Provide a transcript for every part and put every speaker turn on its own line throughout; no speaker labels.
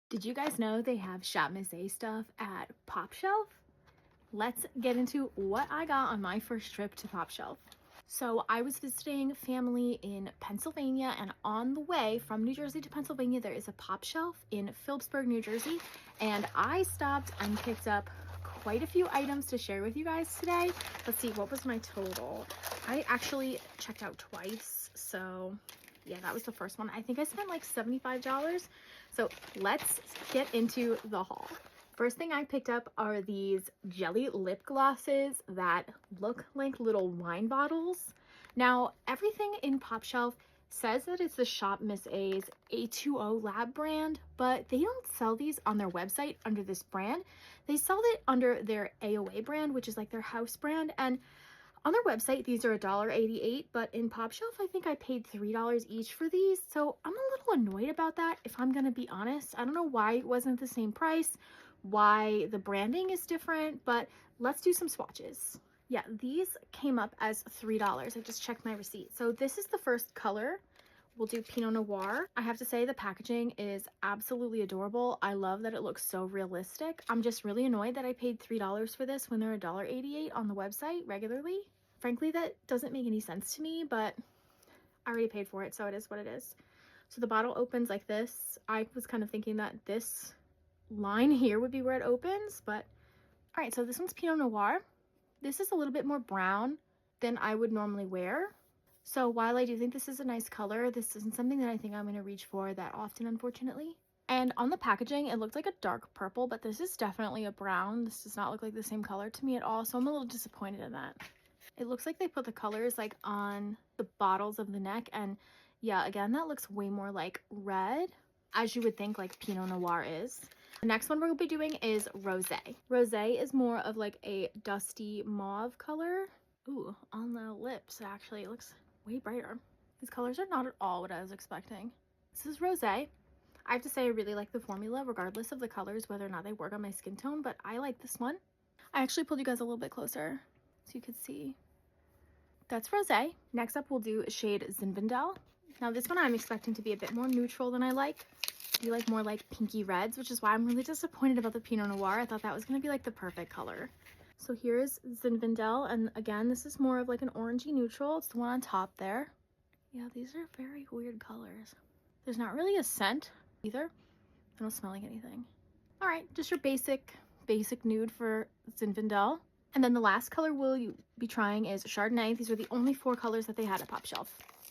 Did you guys know they have Shop Miss A stuff at PopShelf? Let's get into what I got on my first trip to PopShelf. So I was visiting family in Pennsylvania, and on the way from New Jersey to Pennsylvania, there is a PopShelf in Phillipsburg, New Jersey, and I stopped and picked up quite a few items to share with you guys today. Let's see, what was my total? I actually checked out twice, so yeah, that was the first one. I think I spent like $75. So let's get into the haul. First thing I picked up are these jelly lip glosses that look like little wine bottles. Now, everything in PopShelf says that it's the Shop Miss A's A2O Lab brand, but they don't sell these on their website under this brand. They sell it under their AOA brand, which is like their house brand. And on their website, these are $1.88, but in PopShelf, I think I paid $3 each for these. So I'm a little annoyed about that, if I'm gonna be honest. I don't know why it wasn't the same price, why the branding is different, but let's do some swatches. Yeah, these came up as $3. I just checked my receipt. So this is the first color. We'll do Pinot Noir. I have to say the packaging is absolutely adorable. I love that it looks so realistic. I'm just really annoyed that I paid $3 for this when they're $1.88 on the website regularly. Frankly, that doesn't make any sense to me, but I already paid for it, so it is what it is. So the bottle opens like this. I was kind of thinking that this line here would be where it opens, but all right, so this one's Pinot Noir. This is a little bit more brown than I would normally wear. So while I do think this is a nice color, this isn't something that I think I'm going to reach for that often, unfortunately. And on the packaging, it looked like a dark purple, but this is definitely a brown. This does not look like the same color to me at all, so I'm a little disappointed in that. It looks like they put the colors like on the bottles of the neck, and yeah, again, that looks way more like red, as you would think like Pinot Noir is. The next one we'll be doing is Rosé. Rosé is more of like a dusty mauve color. Ooh, on the lips, actually, it looks way brighter. These colors are not at all what I was expecting. This is Rosé. I have to say I really like the formula, regardless of the colors, whether or not they work on my skin tone, but I like this one. I actually pulled you guys a little bit closer so you could see. That's Rosé. Next up, we'll do shade Zinfandel. Now this one I'm expecting to be a bit more neutral than I like. I do like more like pinky reds, which is why I'm really disappointed about the Pinot Noir. I thought that was going to be like the perfect color. So here's Zinfandel, and again, this is more of like an orangey neutral. It's the one on top there. Yeah, these are very weird colors. There's not really a scent either. I don't smell like anything. All right, just your basic nude for Zinfandel. And then the last color we'll be trying is Chardonnay. These are the only 4 colors that they had at PopShelf.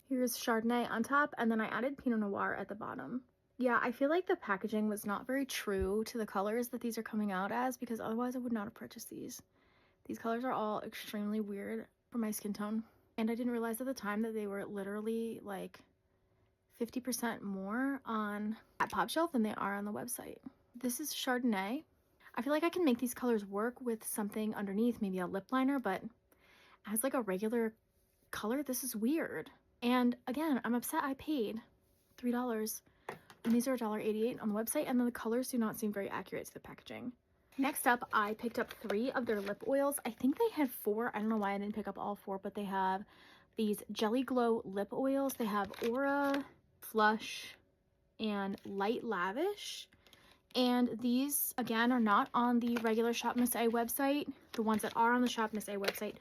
Here's Chardonnay on top, and then I added Pinot Noir at the bottom. Yeah, I feel like the packaging was not very true to the colors that these are coming out as, because otherwise I would not have purchased these. These colors are all extremely weird for my skin tone. And I didn't realize at the time that they were literally like 50% more at PopShelf than they are on the website. This is Chardonnay. I feel like I can make these colors work with something underneath, maybe a lip liner, but as like a regular color, this is weird. And again, I'm upset I paid $3 and these are $1.88 on the website, and then the colors do not seem very accurate to the packaging. Next up, I picked up 3 of their lip oils. I think they had 4. I don't know why I didn't pick up all 4, but they have these Jelly Glow lip oils. They have Aura, Flush, and Light Lavish. And these, again, are not on the regular Shop Miss A website. The ones that are on the Shop Miss A website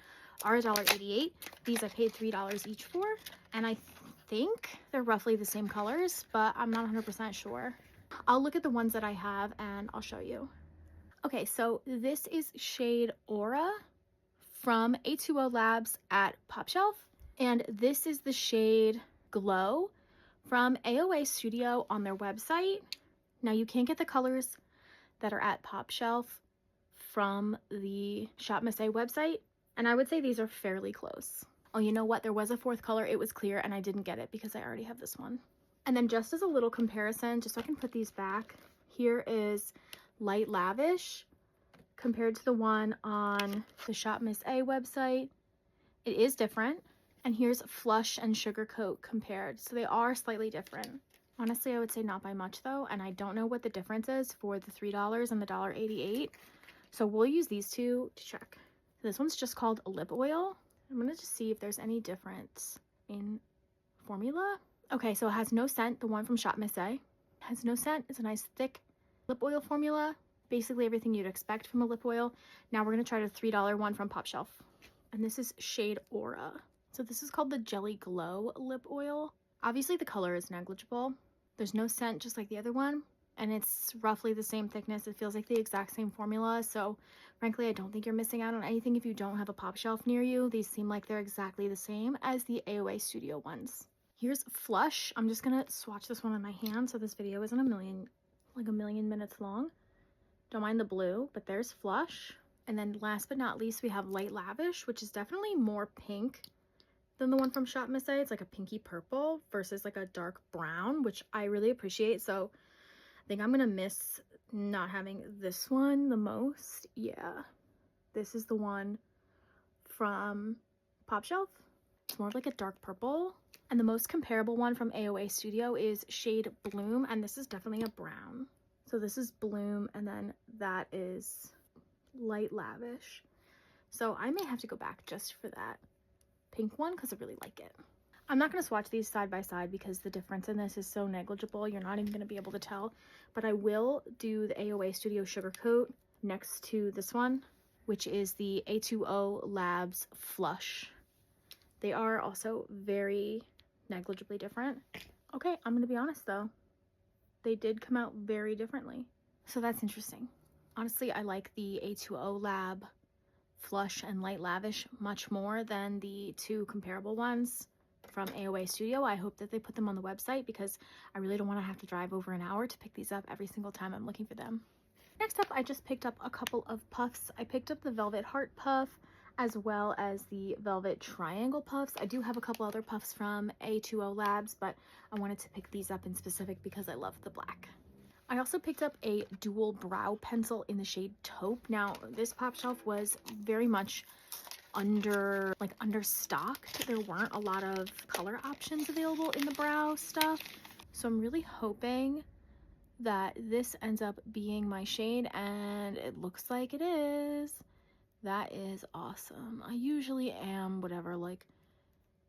are $1.88. These I paid $3 each for, and I think they're roughly the same colors, but I'm not 100% sure. I'll look at the ones that I have and I'll show you. Okay, so this is shade Aura from A2O Labs at PopShelf, and this is the shade Glow from AOA Studio on their website. Now you can't get the colors that are at PopShelf from the Shop Miss A website, and I would say these are fairly close. Oh, you know what? There was a 4th color. It was clear, and I didn't get it because I already have this one. And then just as a little comparison, just so I can put these back, here is Light Lavish compared to the one on the Shop Miss A website. It is different. And here's Flush and Sugar Coat compared. So they are slightly different. Honestly, I would say not by much though, and I don't know what the difference is for the $3 and the $1.88. So we'll use these 2 to check. This one's just called Lip Oil. I'm gonna just see if there's any difference in formula. Okay, so it has no scent. The one from Shop Miss A has no scent. It's a nice thick lip oil formula. Basically everything you'd expect from a lip oil. Now we're going to try the $3 one from PopShelf. And this is shade Aura. So this is called the Jelly Glow lip oil. Obviously the color is negligible. There's no scent just like the other one. And it's roughly the same thickness. It feels like the exact same formula. So frankly, I don't think you're missing out on anything if you don't have a PopShelf near you. These seem like they're exactly the same as the AOA Studio ones. Here's Flush. I'm just going to swatch this one in my hand so this video isn't a million minutes long. Don't mind the blue, but there's Flush. And then last but not least, we have Light Lavish, which is definitely more pink than the one from Shop Miss A. It's like a pinky purple versus like a dark brown, which I really appreciate. So I think I'm gonna miss not having this one the most. Yeah, this is the one from PopShelf. It's more of like a dark purple. And the most comparable one from AOA Studio is shade Bloom, and this is definitely a brown. So this is Bloom, and then that is Light Lavish. So I may have to go back just for that pink one because I really like it. I'm not going to swatch these side by side because the difference in this is so negligible. You're not even going to be able to tell. But I will do the AOA Studio Sugar Coat next to this one, which is the A2O Labs Flush. They are also very negligibly different. Okay, I'm going to be honest though. They did come out very differently. So that's interesting. Honestly, I like the A2O Lab Flush and Light Lavish much more than the two comparable ones from AOA Studio. I hope that they put them on the website because I really don't want to have to drive over an hour to pick these up every single time I'm looking for them. Next up, I just picked up a couple of puffs. I picked up the Velvet Heart Puff as well as the Velvet Triangle Puffs. I do have a couple other puffs from A2O Labs, but I wanted to pick these up in specific because I love the black. I also picked up a dual brow pencil in the shade Taupe. Now, this PopShelf was very much understocked. There weren't a lot of color options available in the brow stuff. So I'm really hoping that this ends up being my shade, and it looks like it is. That is awesome. I usually am whatever like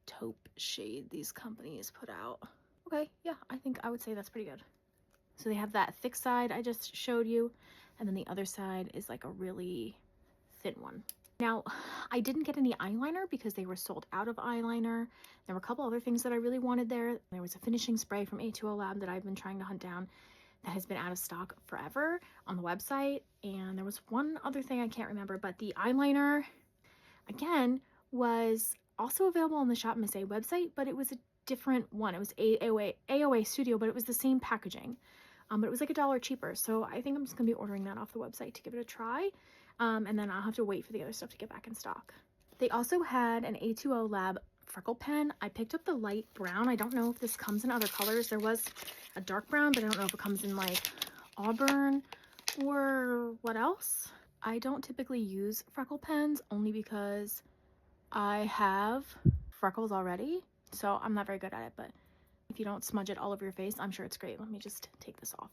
taupe shade these companies put out. Okay, yeah, I think I would say that's pretty good. So they have that thick side I just showed you, and then the other side is like a really thin one. Now, I didn't get any eyeliner because they were sold out of eyeliner. There were a couple other things that I really wanted there. There was a finishing spray from A2O Lab that I've been trying to hunt down that has been out of stock forever on the website. And there was one other thing I can't remember, but the eyeliner, again, was also available on the Shop Miss A website, but it was a different one. It was AOA Studio, but it was the same packaging. But it was like $1 cheaper. So I think I'm just gonna be ordering that off the website to give it a try. And then I'll have to wait for the other stuff to get back in stock. They also had an A2O Lab freckle pen. I picked up the light brown. I don't know if this comes in other colors. There was a dark brown, but I don't know if it comes in like auburn or what else. I don't typically use freckle pens only because I have freckles already. So I'm not very good at it, but if you don't smudge it all over your face, I'm sure it's great. Let me just take this off.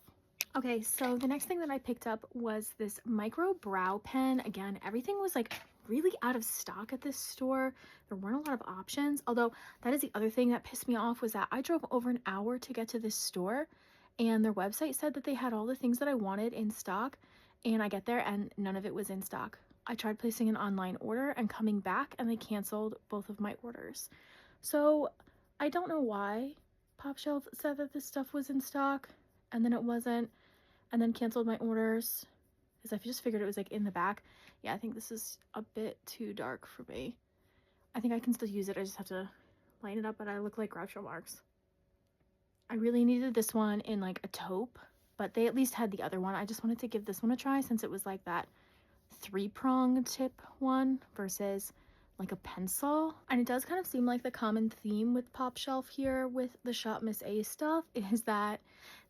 Okay, so the next thing that I picked up was this micro brow pen. Again, everything was like really out of stock at this store. There weren't a lot of options, although that is the other thing that pissed me off was that I drove over an hour to get to this store and their website said that they had all the things that I wanted in stock, and I get there and none of it was in stock. I tried placing an online order and coming back and they canceled both of my orders. So I don't know why PopShelf said that this stuff was in stock and then it wasn't, and then canceled my orders because I just figured it was like in the back. Yeah, I think this is a bit too dark for me. I think I can still use it. I just have to lighten it up, but I look like Groucho Marx. I really needed this one in like a taupe, but they at least had the other one. I just wanted to give this one a try since it was like that 3-prong tip one versus like a pencil. And it does kind of seem like the common theme with PopShelf here with the Shop Miss A stuff is that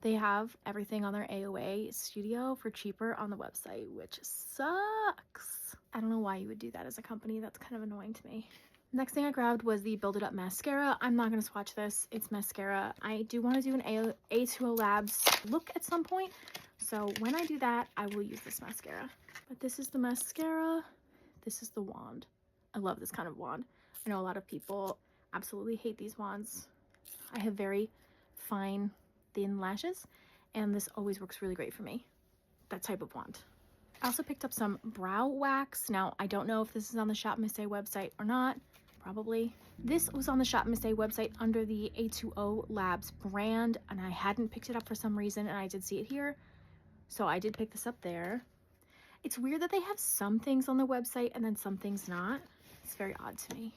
they have everything on their AOA Studio for cheaper on the website, which sucks. I don't know why you would do that as a company. That's kind of annoying to me. Next thing I grabbed was the Build It Up mascara. I'm not going to swatch this. It's mascara. I do want to do an A2O Labs look at some point. So when I do that, I will use this mascara. But this is the mascara. This is the wand. I love this kind of wand. I know a lot of people absolutely hate these wands. I have very fine, thin lashes, and this always works really great for me. that type of wand. I also picked up some brow wax. Now, I don't know if this is on the Shop Miss A website or not. Probably. This was on the Shop Miss A website under the A2O Labs brand, and I hadn't picked it up for some reason, and I did see it here. So I did pick this up there. It's weird that they have some things on the website and then some things not. It's very odd to me.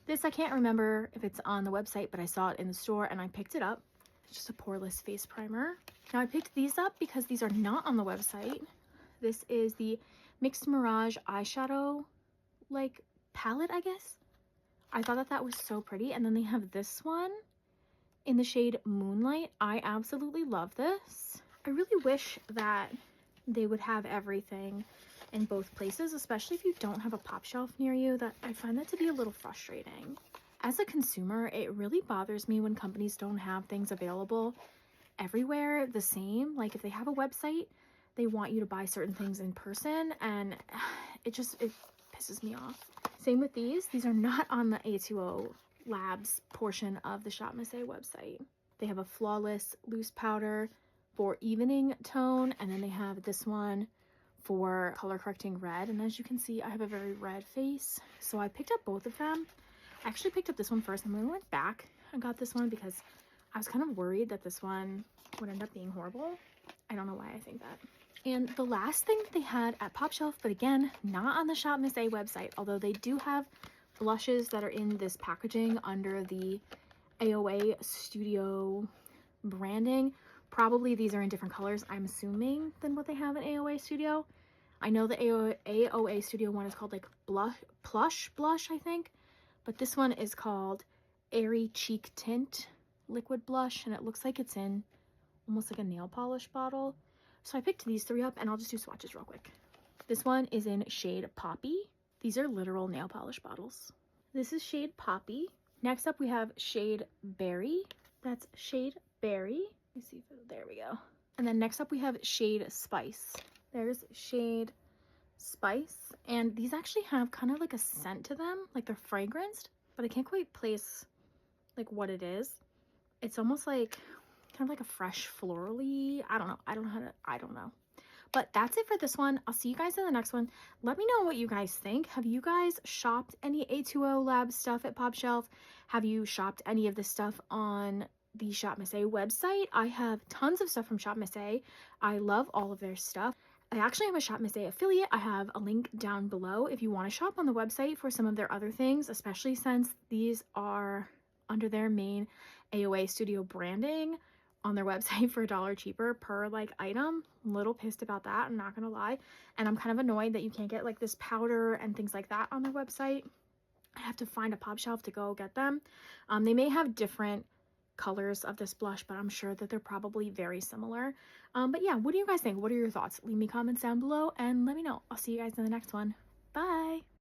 This, I can't remember if it's on the website, but I saw it in the store and I picked it up. It's just a poreless face primer. Now I picked these up because these are not on the website. This is the Mixed Mirage eyeshadow like palette, I guess. I thought that that was so pretty. And then they have this one in the shade Moonlight. I absolutely love this. I really wish that they would have everything in both places, especially if you don't have a PopShelf near you. That I find that to be a little frustrating. As a consumer, it really bothers me when companies don't have things available everywhere the same. Like if they have a website, they want you to buy certain things in person, and it pisses me off. Same with these. These are not on the A2O Labs portion of the Shop Miss A website. They have a Flawless loose powder for evening tone, and then they have this one for color correcting red. And as you can see, I have a very red face, so I picked up both of them. I actually picked up this one first, and then I went back and got this one because I was kind of worried that this one would end up being horrible. I don't know why I think that. And the last thing that they had at PopShelf, but again, not on the Shop Miss A website, although they do have blushes that are in this packaging under the AOA Studio branding. Probably these are in different colors, I'm assuming, than what they have in AOA Studio. I know the AOA Studio one is called like Plush Blush, I think. But this one is called Airy Cheek Tint Liquid Blush, and it looks like it's in almost like a nail polish bottle. So I picked these three up, and I'll just do swatches real quick. This one is in shade Poppy. These are literal nail polish bottles. This is shade Poppy. Next up, we have shade Berry. That's shade Berry. Let me see if there we go. And then next up, we have shade Spice. There's shade Spice, and these actually have kind of like a scent to them, like they're fragranced, but I can't quite place like what it is. It's almost like kind of like a fresh florally. I don't know. But that's it for this one. I'll see you guys in the next one. Let me know what you guys think. Have you guys shopped any A2O Labs stuff at PopShelf? Have you shopped any of this stuff on the Shop Miss A website? I have tons of stuff from Shop Miss A. I love all of their stuff. I actually have a Shop Miss A affiliate. I have a link down below if you want to shop on the website for some of their other things, especially since these are under their main AOA Studio branding on their website for $1 cheaper per like item. I'm a little pissed about that, I'm not gonna lie. And I'm kind of annoyed that you can't get like this powder and things like that on their website. I have to find a PopShelf to go get them. They may have different colors of this blush, but I'm sure that they're probably very similar. But yeah, what do you guys think? What are your thoughts? Leave me comments down below and let me know. I'll see you guys in the next one. Bye.